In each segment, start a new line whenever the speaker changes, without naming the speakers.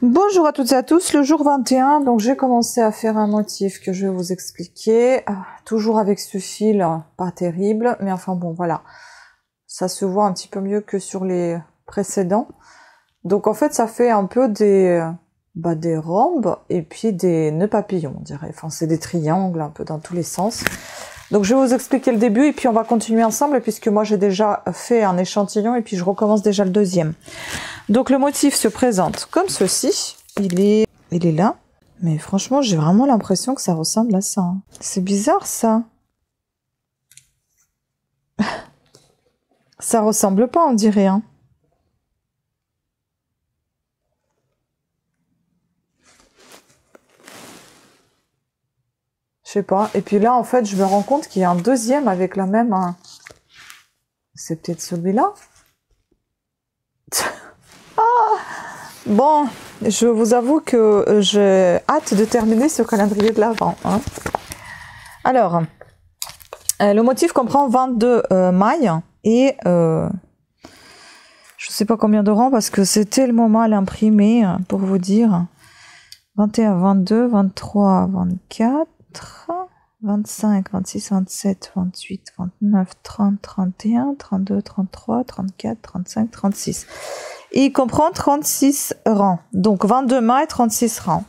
Bonjour à toutes et à tous, le jour 21, donc j'ai commencé à faire un motif que je vais vous expliquer, toujours avec ce fil, pas terrible, mais enfin bon voilà, ça se voit un petit peu mieux que sur les précédents. Donc en fait ça fait un peu des rhombes et puis des nœuds papillons on dirait, enfin c'est des triangles un peu dans tous les sens. Donc je vais vous expliquer le début et puis on va continuer ensemble puisque moi j'ai déjà fait un échantillon et puis je recommence déjà le deuxième. Donc le motif se présente comme ceci, il est là, mais franchement j'ai vraiment l'impression que ça ressemble à ça. C'est bizarre ça. Ça ressemble pas on dirait. Hein. Je sais pas. Et puis là en fait je me rends compte qu'il y a un deuxième avec la même... C'est peut-être celui-là. Bon, je vous avoue que j'ai hâte de terminer ce calendrier de l'Avent. Hein. Alors, le motif comprend 22 mailles et je sais pas combien de rangs parce que c'était le moment à l'imprimer pour vous dire. 21, 22, 23, 24, 25, 26, 27, 28, 29, 30, 31, 32, 33, 34, 35, 36. Et il comprend 36 rangs. Donc 22 mailles, 36 rangs.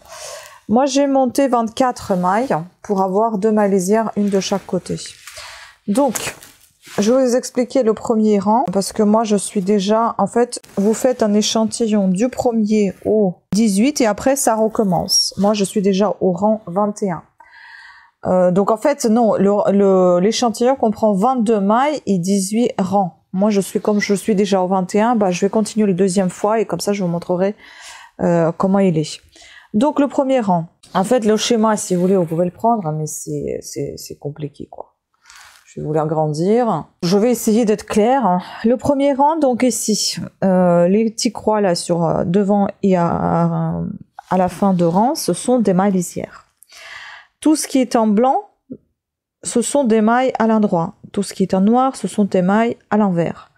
Moi j'ai monté 24 mailles pour avoir 2 mailles lisières, une de chaque côté. Donc je vais vous expliquer le premier rang parce que moi je suis déjà... En fait, vous faites un échantillon du 1er au 18 et après ça recommence. Moi je suis déjà au rang 21. Donc en fait non, l'échantillon comprend 22 mailles et 18 rangs. Moi comme je suis déjà au 21, bah, je vais continuer la deuxième fois et comme ça je vous montrerai comment il est. Donc le premier rang, en fait le schéma si vous voulez vous pouvez le prendre mais c'est compliqué quoi. Je vais vous l'agrandir. Je vais essayer d'être claire. Le premier rang donc ici, les petits croix là sur devant et à la fin de rang, ce sont des mailles lisières. Tout ce qui est en blanc, ce sont des mailles à l'endroit. Tout ce qui est en noir, ce sont des mailles à l'envers.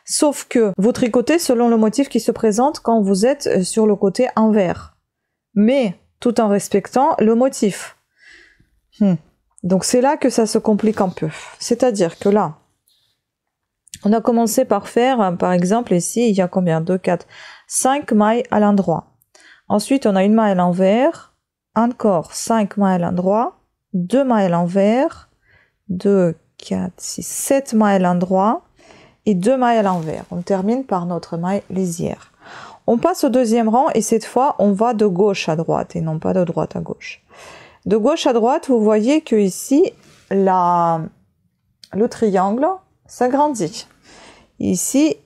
Sauf que vous tricotez selon le motif qui se présente quand vous êtes sur le côté envers. Mais tout en respectant le motif. Donc c'est là que ça se complique un peu. C'est-à-dire que là, on a commencé par faire, par exemple ici, il y a combien? 2, 4, 5 mailles à l'endroit. Ensuite, on a une maille à l'envers. Encore 5 mailles à l'endroit, 2 mailles à l'envers, 2, 4, 6, 7 mailles à l'endroit et 2 mailles à l'envers. On termine par notre maille lisière. On passe au deuxième rang et cette fois on va de gauche à droite et non pas de droite à gauche. De gauche à droite, vous voyez que ici le triangle s'agrandit. Ici,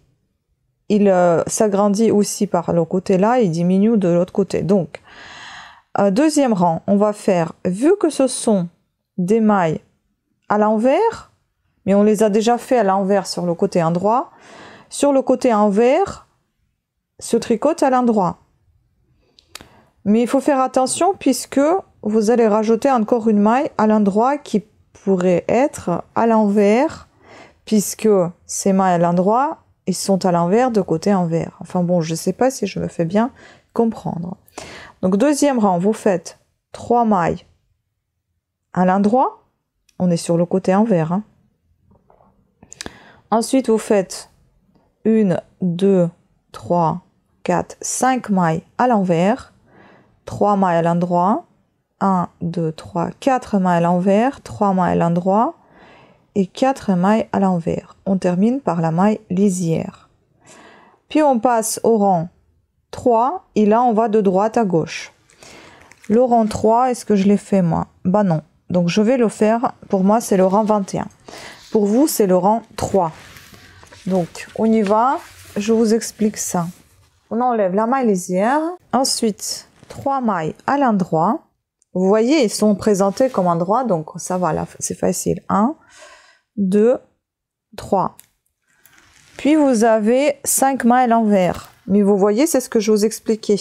il s'agrandit aussi par le côté là, il diminue de l'autre côté. Donc, deuxième rang, on va faire, vu que ce sont des mailles à l'envers, mais on les a déjà fait à l'envers sur le côté endroit, sur le côté envers, se tricote à l'endroit. Mais il faut faire attention puisque vous allez rajouter encore une maille à l'endroit qui pourrait être à l'envers, puisque ces mailles à l'endroit, ils sont à l'envers de côté envers. Enfin bon, je ne sais pas si je me fais bien comprendre. Donc deuxième rang, vous faites 3 mailles à l'endroit, on est sur le côté envers. Hein. Ensuite vous faites 1, 2, 3, 4, 5 mailles à l'envers, 3 mailles à l'endroit, 1, 2, 3, 4 mailles à l'envers, 3 mailles à l'endroit et 4 mailles à l'envers. On termine par la maille lisière. Puis on passe au rang 3 et là on va de droite à gauche. Le rang 3, est-ce que je l'ai fait moi? Bah non, donc je vais le faire, pour moi c'est le rang 21. Pour vous c'est le rang 3. Donc on y va, je vous explique ça. On enlève la maille lisière, ensuite 3 mailles à l'endroit. Vous voyez, ils sont présentés comme endroit, donc ça va là, c'est facile. 1, 2, 3. Puis vous avez 5 mailles à l'envers. Mais vous voyez, c'est ce que je vous expliquais.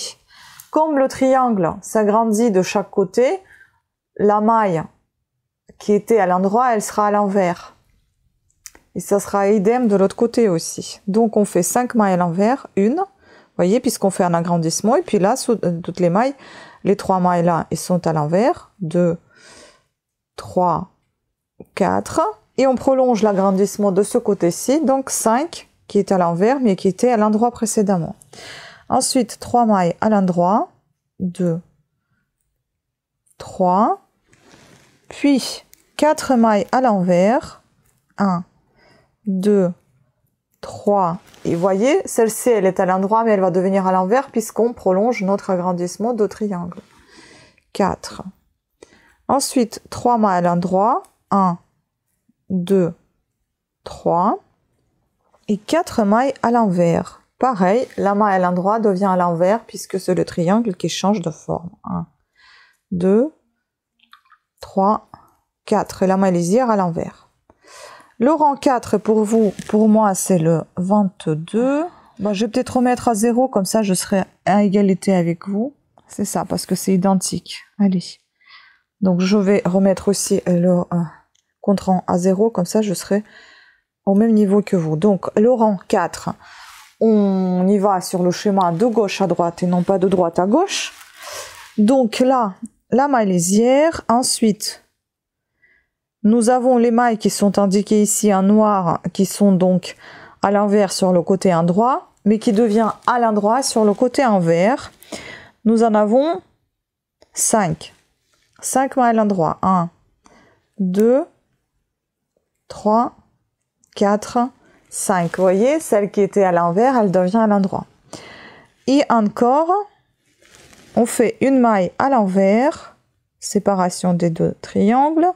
Comme le triangle s'agrandit de chaque côté, la maille qui était à l'endroit, elle sera à l'envers. Et ça sera idem de l'autre côté aussi. Donc on fait 5 mailles à l'envers, 1, voyez, puisqu'on fait un agrandissement. Et puis là, sous toutes les mailles, les 3 mailles là, ils sont à l'envers. 2, 3, 4. Et on prolonge l'agrandissement de ce côté-ci. Donc 5 qui est à l'envers, mais qui était à l'endroit précédemment. Ensuite, 3 mailles à l'endroit. 2, 3. Puis 4 mailles à l'envers. 1, 2, 3. Et vous voyez, celle-ci, elle est à l'endroit, mais elle va devenir à l'envers puisqu'on prolonge notre agrandissement de triangle. 4. Ensuite, 3 mailles à l'endroit. 1, 2, 3. Et 4 mailles à l'envers. Pareil, la maille à l'endroit devient à l'envers puisque c'est le triangle qui change de forme. 1, 2, 3, 4. Et la maille lisière à l'envers. Le rang 4 pour vous, pour moi, c'est le 22. Bon, je vais peut-être remettre à 0, comme ça je serai à égalité avec vous. C'est ça, parce que c'est identique. Allez. Donc je vais remettre aussi le compte rang à 0, comme ça je serai au même niveau que vous. Donc le rang 4, on y va sur le schéma de gauche à droite et non pas de droite à gauche. Donc là, la maille lisière. Ensuite, nous avons les mailles qui sont indiquées ici en noir, qui sont donc à l'envers sur le côté endroit, mais qui devient à l'endroit sur le côté envers. Nous en avons 5. 5 mailles à l'endroit. 1, 2, 3, 4, 5. Vous voyez, celle qui était à l'envers, elle devient à l'endroit. Et encore, on fait une maille à l'envers, séparation des deux triangles.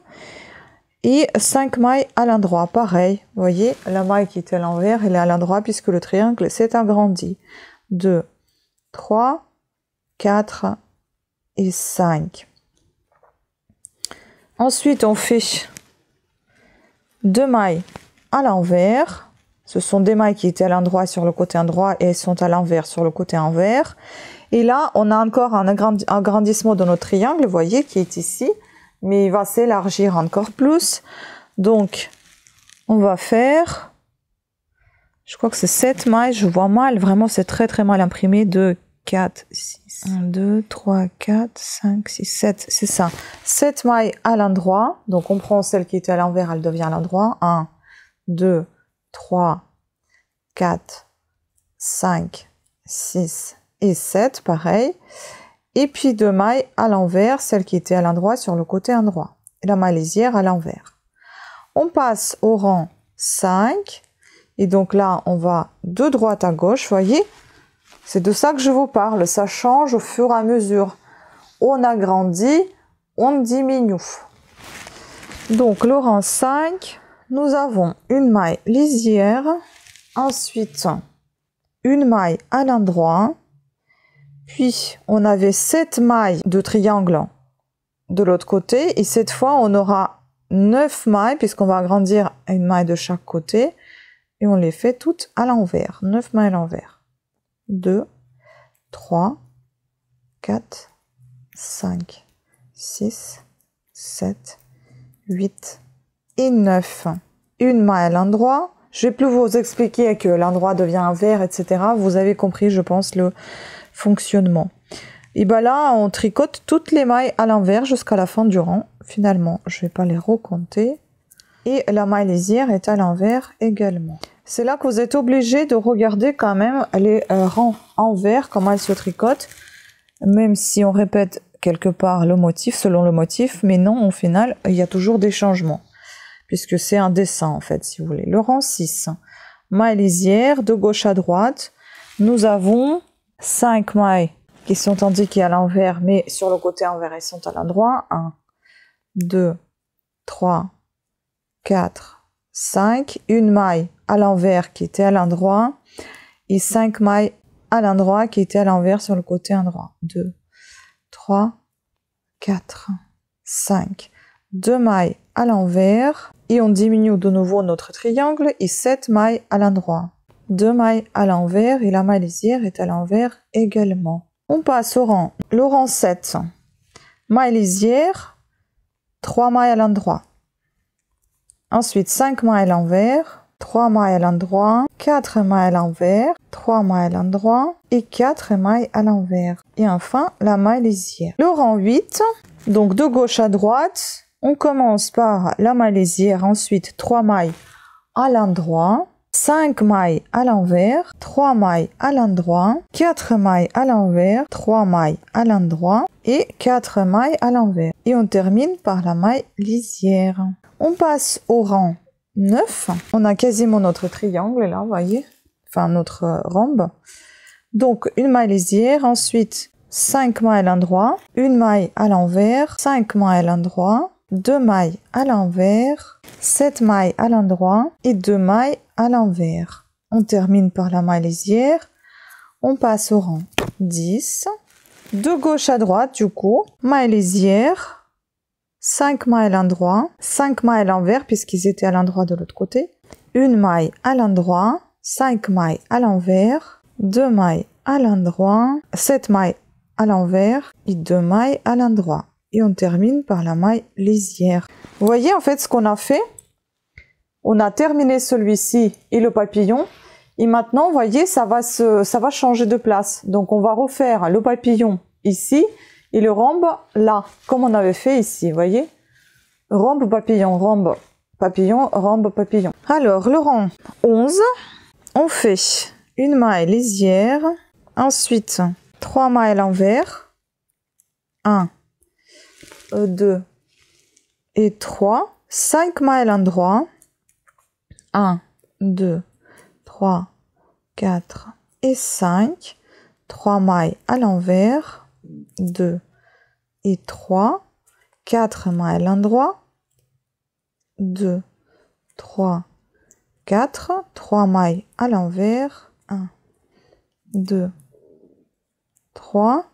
Et 5 mailles à l'endroit, pareil, vous voyez, la maille qui était à l'envers, elle est à l'endroit puisque le triangle s'est agrandi. 2, 3, 4 et 5. Ensuite, on fait 2 mailles à l'envers. Ce sont des mailles qui étaient à l'endroit sur le côté endroit et elles sont à l'envers sur le côté envers. Et là, on a encore un agrandissement de notre triangle, vous voyez, qui est ici. Mais il va s'élargir encore plus. Donc, on va faire, je crois que c'est 7 mailles, je vois mal, vraiment c'est très très mal imprimé. 2, 4, 6, 1, 2, 3, 4, 5, 6, 7, c'est ça. 7 mailles à l'endroit, donc on prend celle qui était à l'envers, elle devient à l'endroit. 1, 2, 3, 4, 5, 6 et 7, pareil. Et puis 2 mailles à l'envers, celle qui était à l'endroit sur le côté endroit. Et la maille lisière à l'envers. On passe au rang 5. Et donc là, on va de droite à gauche, voyez. C'est de ça que je vous parle. Ça change au fur et à mesure. On agrandit, on diminue. Donc le rang 5, nous avons une maille lisière. Ensuite, une maille à l'endroit. Puis, on avait 7 mailles de triangle de l'autre côté. Et cette fois, on aura 9 mailles, puisqu'on va agrandir une maille de chaque côté. Et on les fait toutes à l'envers. 9 mailles à l'envers. 2, 3, 4, 5, 6, 7, 8 et 9. Une maille à l'endroit. Je ne vais plus vous expliquer que l'endroit devient un vert, etc. Vous avez compris, je pense, le fonctionnement. Et bien là, on tricote toutes les mailles à l'envers jusqu'à la fin du rang. Finalement, je ne vais pas les recompter. Et la maille lisière est à l'envers également. C'est là que vous êtes obligé de regarder quand même les rangs envers, comment elles se tricotent. Même si on répète quelque part le motif, selon le motif. Mais non, au final, il y a toujours des changements. Puisque c'est un dessin, en fait, si vous voulez. Le rang 6. Maille lisière, de gauche à droite. Nous avons 5 mailles qui sont indiquées à l'envers, mais sur le côté envers, elles sont à l'endroit. 1, 2, 3, 4, 5. Une maille à l'envers qui était à l'endroit. Et 5 mailles à l'endroit qui étaient à l'envers sur le côté endroit. 2, 3, 4, 5. 2 mailles à l'envers. Et on diminue de nouveau notre triangle. Et 7 mailles à l'endroit. 2 mailles à l'envers et la maille lisière est à l'envers également. On passe au rang. Le rang 7. Maille lisière, 3 mailles à l'endroit. Ensuite 5 mailles à l'envers, 3 mailles à l'endroit, 4 mailles à l'envers, 3 mailles à l'endroit et 4 mailles à l'envers. Et enfin, la maille lisière. Le rang 8, donc de gauche à droite, on commence par la maille lisière, ensuite 3 mailles à l'endroit, 5 mailles à l'envers, 3 mailles à l'endroit, 4 mailles à l'envers, 3 mailles à l'endroit et 4 mailles à l'envers. Et on termine par la maille lisière. On passe au rang 9. On a quasiment notre triangle là, vous voyez, enfin notre rhombe. Donc une maille lisière, ensuite 5 mailles à l'endroit, une maille à l'envers, 5 mailles à l'endroit, 2 mailles à l'envers, 7 mailles à l'endroit et 2 mailles à l'envers. On termine par la maille lisière. On passe au rang 10. De gauche à droite, du coup, maille lisière, 5 mailles à l'endroit, 5 mailles à l'envers puisqu'ils étaient à l'endroit de l'autre côté, une maille à l'endroit, 5 mailles à l'envers, 2 mailles à l'endroit, 7 mailles à l'envers et 2 mailles à l'endroit. Et on termine par la maille lisière. Vous voyez en fait ce qu'on a fait? On a terminé celui-ci et le papillon. Et maintenant, vous voyez, ça va changer de place. Donc, on va refaire le papillon ici et le rhombe là, comme on avait fait ici, vous voyez? Rhombe, papillon, rhombe, papillon, rhombe, papillon. Alors, le rang 11, on fait une maille lisière, ensuite 3 mailles à l'envers, 1, 2 et 3, 5 mailles à l'endroit, 1, 2, 3, 4 et 5, 3 mailles à l'envers, 2 et 3, 4 mailles à l'endroit, 2, 3, 4, 3 mailles à l'envers, 1, 2, 3,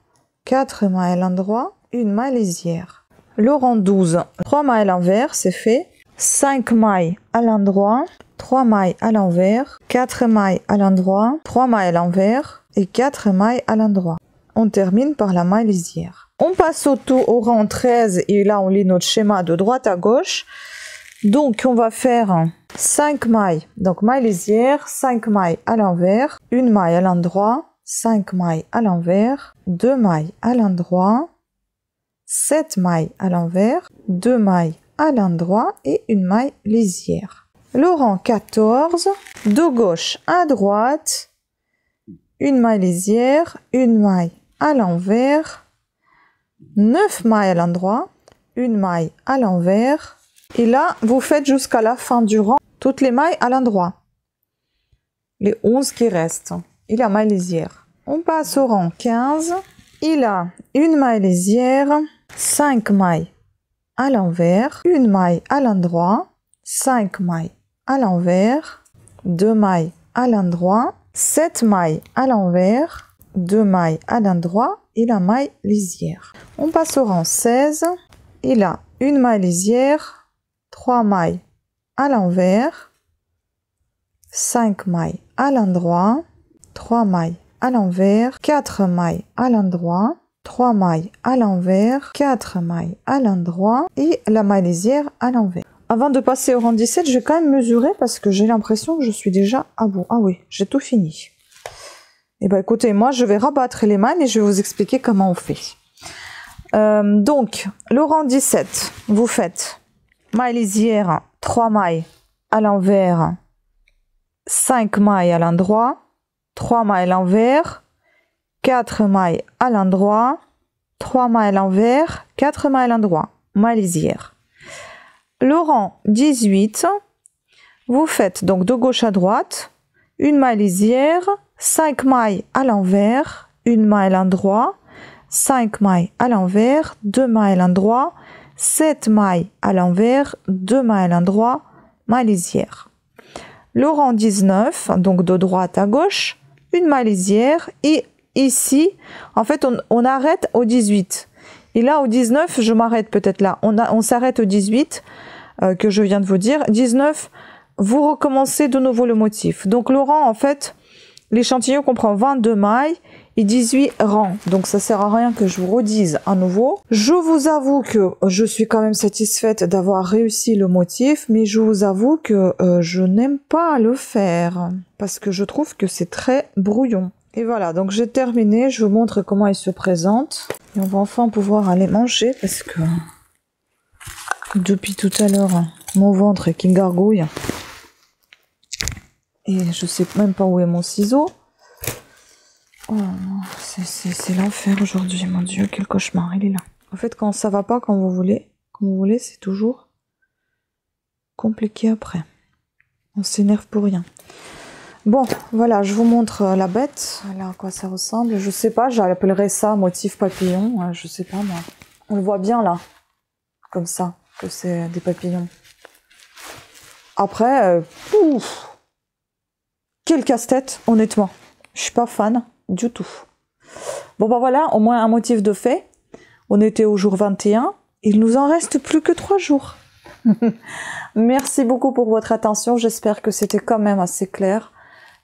4 mailles à l'endroit, une maille lisière. Le rang 12, 3 mailles à l'envers, c'est fait, 5 mailles à l'endroit, 3 mailles à l'envers, 4 mailles à l'endroit, 3 mailles à l'envers et 4 mailles à l'endroit. On termine par la maille lisière. On passe au rang 13 et là on lit notre schéma de droite à gauche. Donc on va faire 5 mailles, donc maille lisière, 5 mailles à l'envers, une maille à l'endroit, 5 mailles à l'envers, 2 mailles à l'endroit, 7 mailles à l'envers, 2 mailles à l'endroit et une maille lisière. Le rang 14, de gauche à droite, une maille lisière, une maille à l'envers, 9 mailles à l'endroit, une maille à l'envers. Et là, vous faites jusqu'à la fin du rang toutes les mailles à l'endroit. Les 11 qui restent. Et la maille lisière. On passe au rang 15. Il a une maille lisière, 5 mailles à l'envers, une maille à l'endroit, 5 mailles à l'envers, 2 mailles à l'endroit, 7 mailles à l'envers, 2 mailles à l'endroit et la maille lisière. On passe au rang 16. Il a une maille lisière, 3 mailles à l'envers, 5 mailles à l'endroit, 3 mailles à l'envers, 4 mailles à l'endroit, 3 mailles à l'envers, 4 mailles à l'endroit et la maille lisière à l'envers. Avant de passer au rang 17, je vais quand même mesurer parce que j'ai l'impression que je suis déjà à bout. Ah oui, j'ai tout fini. Et ben écoutez, moi je vais rabattre les mailles et je vais vous expliquer comment on fait. Donc, le rang 17, vous faites maille lisière, 3 mailles à l'envers, 5 mailles à l'endroit, 3 mailles à l'envers, 4 mailles à l'endroit, 3 mailles à l'envers, 4 mailles à l'endroit, maille lisière. Le rang 18, vous faites donc de gauche à droite, une maille lisière, 5 mailles à l'envers, une maille à l'endroit, 5 mailles à l'envers, 2 mailles à l'endroit, 7 mailles à l'envers, 2 mailles à l'endroit, maille lisière. Le rang 19, donc de droite à gauche, une maille lisière et ici, en fait, on arrête au 18. Et là, au 19, je m'arrête peut-être là. On s'arrête au 18 que je viens de vous dire. 19, vous recommencez de nouveau le motif. Donc le rang, en fait, l'échantillon comprend 22 mailles et 18 rangs. Donc ça sert à rien que je vous redise à nouveau. Je vous avoue que je suis quand même satisfaite d'avoir réussi le motif, mais je vous avoue que je n'aime pas le faire parce que je trouve que c'est très brouillon. Et voilà, donc j'ai terminé. Je vous montre comment il se présente. Et on va enfin pouvoir aller manger parce que depuis tout à l'heure, mon ventre est qui gargouille. Et je sais même pas où est mon ciseau. Oh, c'est l'enfer aujourd'hui, mon Dieu, quel cauchemar, il est là. En fait, quand ça va pas, quand vous voulez, c'est toujours compliqué après. On s'énerve pour rien. Bon, voilà, je vous montre la bête. Voilà à quoi ça ressemble. Je sais pas, j'appellerais ça motif papillon. Je sais pas, moi. On le voit bien, là. Comme ça, que c'est des papillons. Après, ouf, quel casse-tête, honnêtement. Je suis pas fan du tout. Bon, bah voilà, au moins un motif de fait. On était au jour 21. Il nous en reste plus que 3 jours. Merci beaucoup pour votre attention. J'espère que c'était quand même assez clair.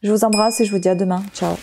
Je vous embrasse et je vous dis à demain. Ciao.